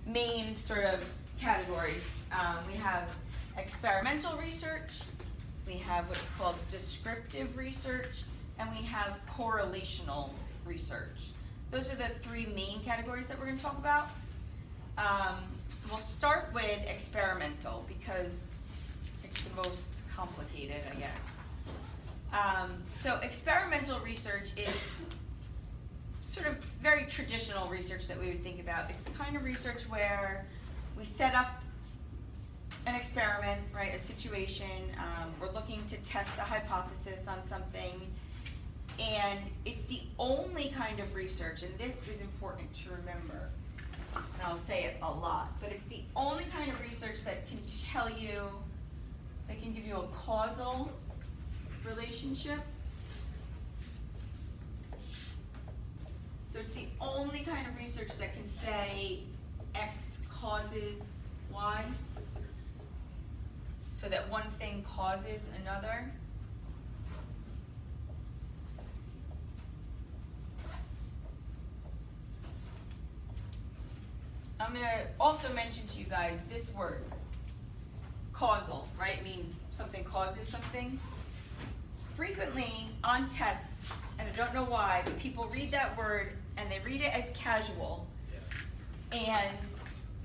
main sort of categories. We have experimental research, we have what's called descriptive research, and we have correlational research. Those are the three main categories that we're going to talk about. We'll start with experimental because it's the most complicated, I guess. So experimental research is sort of very traditional research that we would think about. It's the kind of research where we set up an experiment, right, a situation, we're looking to test a hypothesis on something, and it's the only kind of research, and this is important to remember, and I'll say it a lot, but it's the only kind of research that can tell you, that can give you a causal relationship. So it's the only kind of research that can say X causes Y, so that one thing causes another. I'm going to also mention to you guys this word, causal, right? It means something causes something. Frequently on tests, and I don't know why, but people read that word and they read it as casual, and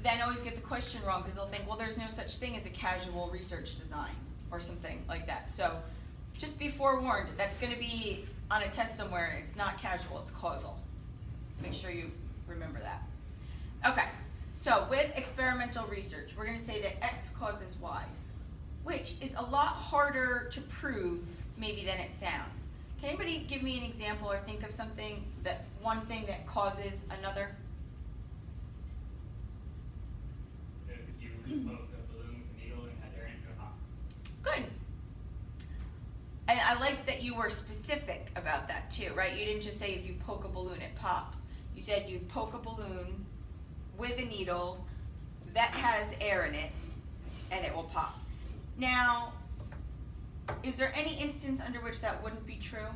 then always get the question wrong because they'll think, well, there's no such thing as a casual research design or something like that. So just be forewarned, that's going to be on a test somewhere. It's not casual, it's causal. Make sure you remember that. Okay, so with experimental research, we're going to say that X causes Y, which is a lot harder to prove maybe than it sounds. Can anybody give me an example or think of something, that one thing that causes another? If you poke a balloon with a needle and has air in it, it's going to pop. Good. And I liked that you were specific about that too, right? You didn't just say if you poke a balloon it pops. You said you poke a balloon with a needle that has air in it and it will pop. Now, is there any instance under which that wouldn't be true?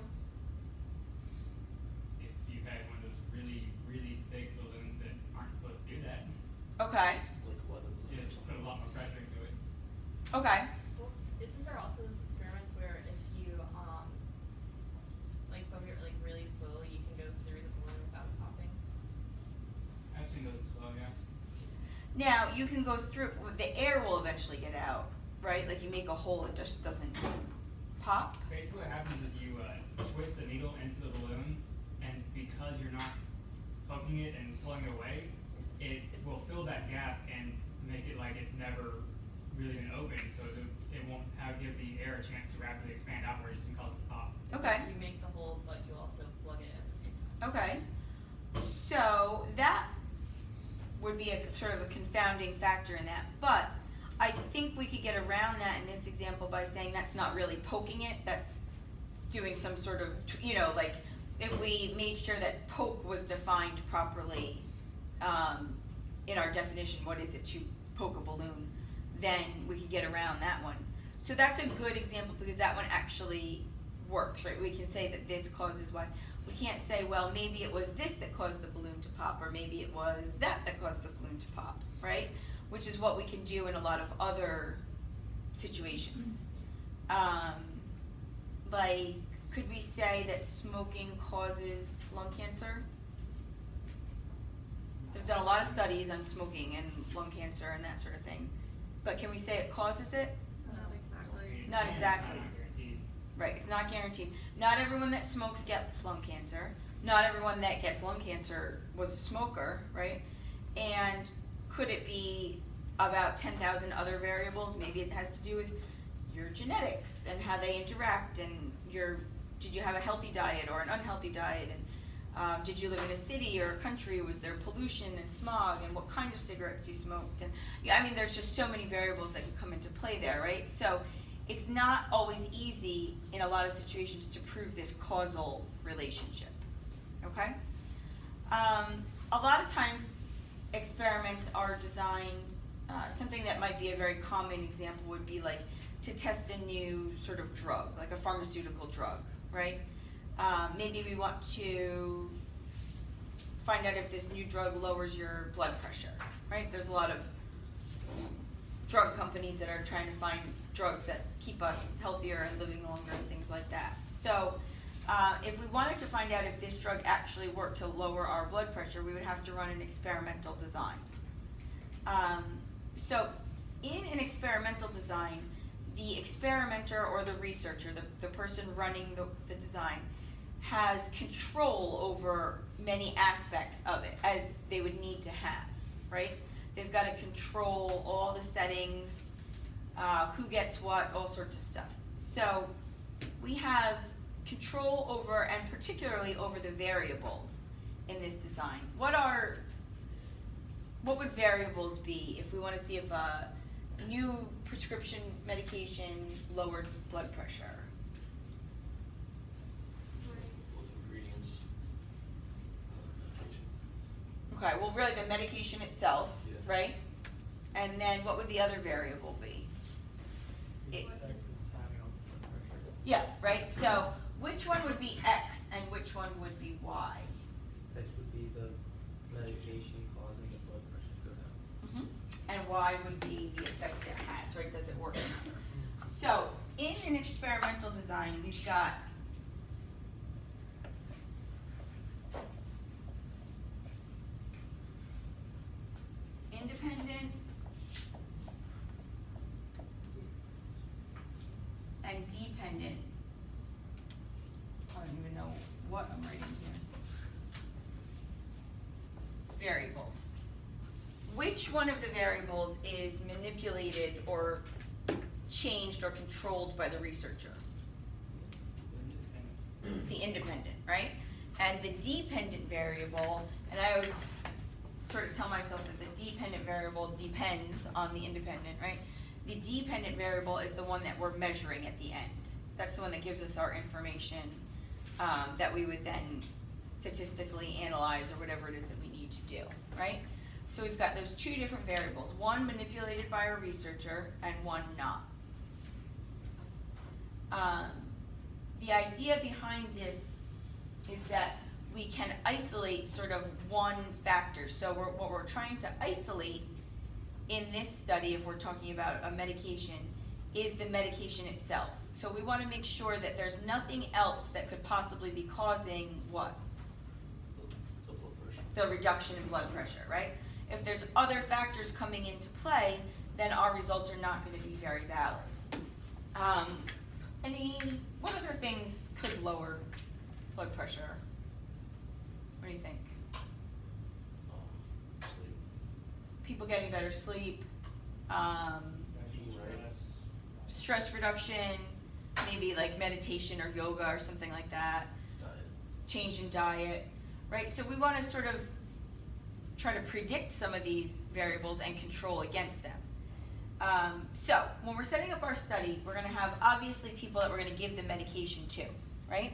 If you had one of those really, really thick balloons that aren't supposed to do that, Okay. Like weather balloon it or put a lot more pressure into it. Okay. Well, isn't there also those experiments where if you, like poke it like really slowly, you can go through the balloon without popping? I've seen those as well, yeah. Now, you can go through, the air will eventually get out, right? Like you make a hole, it just doesn't pop. Basically what happens is you twist the needle into the balloon, and because you're not poking it and pulling it away, it will fill that gap and make it like it's never really been opened, so it won't give the air a chance to rapidly expand outwards and cause it to pop. It's Okay. like you make the hole, but you also plug it at the same time. Okay. So that would be a sort of a confounding factor in that, but I think we could get around that in this example by saying that's not really poking it, that's doing some sort of, like if we made sure that poke was defined properly in our definition, what is it to poke a balloon, then we could get around that one. So that's a good example because that one actually works, right? We can say that this causes Y. We can't say, well, maybe it was this that caused the balloon to pop, or maybe it was that caused the balloon to pop, right? Which is what we can do in a lot of other situations. Like, could we say that smoking causes lung cancer? They've done a lot of studies on smoking and lung cancer and that sort of thing. But can we say it causes it? Not exactly. Not It's exactly. not guaranteed. Right, it's not guaranteed. Not everyone that smokes gets lung cancer. Not everyone that gets lung cancer was a smoker, right? And could it be about 10,000 other variables? Maybe it has to do with your genetics and how they interact, and did you have a healthy diet or an unhealthy diet, and did you live in a city or a country? Was there pollution and smog, and what kind of cigarettes you smoked? And yeah, I mean, there's just so many variables that can come into play there, right? So it's not always easy in a lot of situations to prove this causal relationship, okay? A lot of times experiments are designed, something that might be a very common example would be like to test a new sort of drug, like a pharmaceutical drug, right? Maybe we want to find out if this new drug lowers your blood pressure, right? There's a lot of drug companies that are trying to find drugs that keep us healthier and living longer and things like that. So if we wanted to find out if this drug actually worked to lower our blood pressure, we would have to run an experimental design. So in an experimental design, the experimenter or the researcher, the person running the design, has control over many aspects of it, as they would need to have, right? They've got to control all the settings, who gets what, all sorts of stuff. So we have control over, and particularly over, the variables in this design. What would variables be if we want to see if a new prescription medication lowered blood pressure? Ingredients. Medication. Okay, well, really the medication itself, Yeah. right? And then what would the other variable be? The effect it's having on blood pressure. Yeah, right? So which one would be X and which one would be Y? X would be the medication causing the blood pressure to go down. And Y would be the effect it has, right? Does it work or not? So in an experimental design, we've got independent and dependent. I don't even know what I'm writing here. Variables. Which one of the variables is manipulated or changed or controlled by the researcher? The independent, right? And the dependent variable, and I always sort of tell myself that the dependent variable depends on the independent, right? The dependent variable is the one that we're measuring at the end. That's the one that gives us our information that we would then statistically analyze or whatever it is that we need to do, right? So we've got those two different variables, one manipulated by a researcher and one not. The idea behind this is that we can isolate sort of one factor. So what we're trying to isolate in this study, if we're talking about a medication, is the medication itself. So we want to make sure that there's nothing else that could possibly be causing what? The blood pressure. The reduction in blood pressure, right? If there's other factors coming into play, then our results are not going to be very valid. What other things could lower blood pressure? What do you think? Sleep. People getting better sleep, Managing Right. stress. stress reduction, maybe like meditation or yoga or something like that, Diet. change in diet, right? So we want to sort of try to predict some of these variables and control against them. So when we're setting up our study, we're going to have obviously people that we're going to give the medication to, right?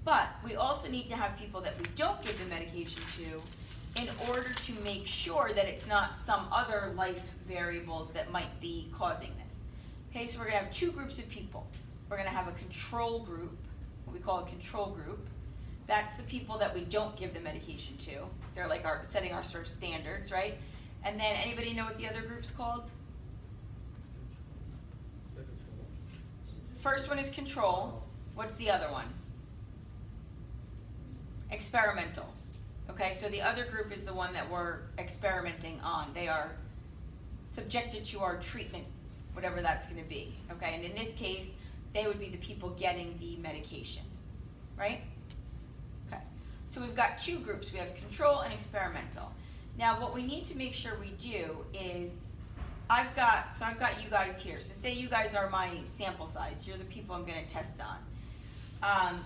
But we also need to have people that we don't give the medication to in order to make sure that it's not some other life variables that might be causing this. Okay, so we're going to have two groups of people. We're going to have a control group, what we call a control group. That's the people that we don't give the medication to. They're like setting our sort of standards, right? And then anybody know what the other group's called? The control. First one is control. What's the other one? Experimental. Okay, so the other group is the one that we're experimenting on. They are subjected to our treatment, whatever that's going to be. Okay, and in this case, they would be the people getting the medication, right? Okay, so we've got two groups. We have control and experimental. Now, what we need to make sure we do is, I've got you guys here. So say you guys are my sample size. You're the people I'm going to test on.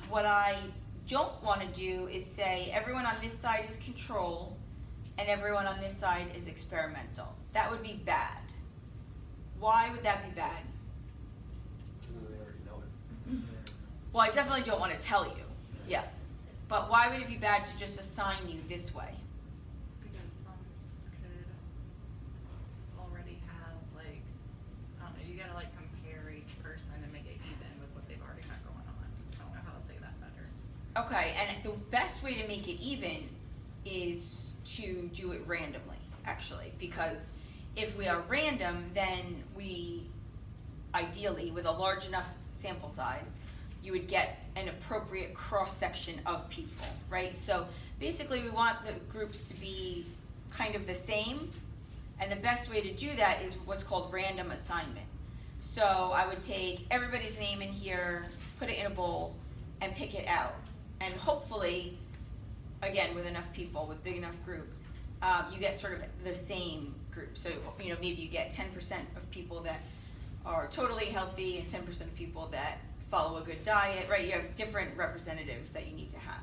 What I don't want to do is say everyone on this side is control and everyone on this side is experimental. That would be bad. Why would that be bad? Because they already know it. Well, I definitely don't want to tell you. Yeah. But why would it be bad to just assign you this way? Because some could already have, like, I don't know, you gotta like compare each person and make it even with what they've already got going on. I don't know how to say that better. Okay, and the best way to make it even is to do it randomly, actually, because if we are random, then we, ideally, with a large enough sample size, you would get an appropriate cross-section of people, right? So basically, we want the groups to be kind of the same, and the best way to do that is what's called random assignment. So I would take everybody's name in here, put it in a bowl, and pick it out. And hopefully, again, with enough people, with big enough group, you get sort of the same group. So, you know, maybe you get 10% of people that are totally healthy and 10% of people that follow a good diet, right? You have different representatives that you need to have.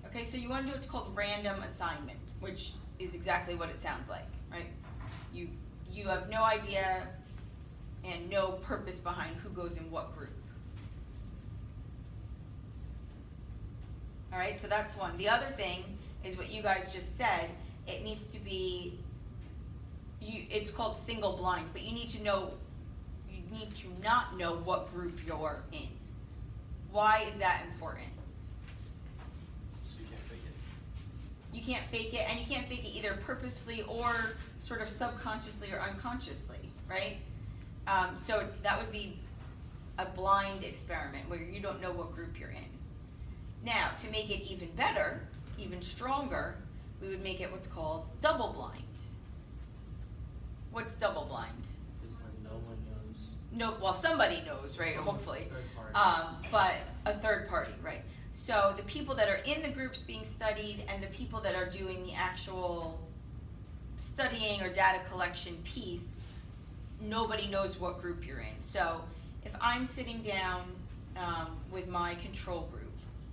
Okay, so you want to do what's called random assignment, which is exactly what it sounds like, right? You have no idea and no purpose behind who goes in what group. All right, so that's one. The other thing is what you guys just said. It needs to be, it's called single blind, but you need to not know what group you're in. Why is that important? So you can't fake it. You can't fake it, and you can't fake it either purposefully or sort of subconsciously or unconsciously, right? So that would be a blind experiment where you don't know what group you're in. Now, to make it even better, even stronger, we would make it what's called double blind. What's double blind? Because when no one knows. No, well, somebody knows, right? Someone, Hopefully. third party. But a third party, right? So the people that are in the groups being studied and the people that are doing the actual studying or data collection piece, nobody knows what group you're in. So if I'm sitting down with my control group,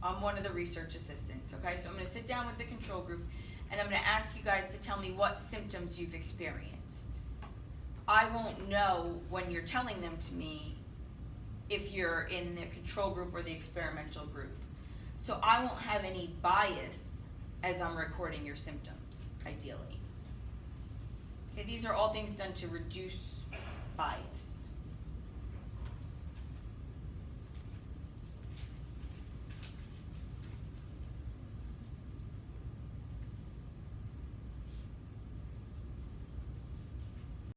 I'm one of the research assistants, okay? So I'm gonna sit down with the control group and I'm gonna ask you guys to tell me what symptoms you've experienced. I won't know when you're telling them to me if you're in the control group or the experimental group. So I won't have any bias as I'm recording your symptoms, ideally. Okay, these are all things done to reduce bias.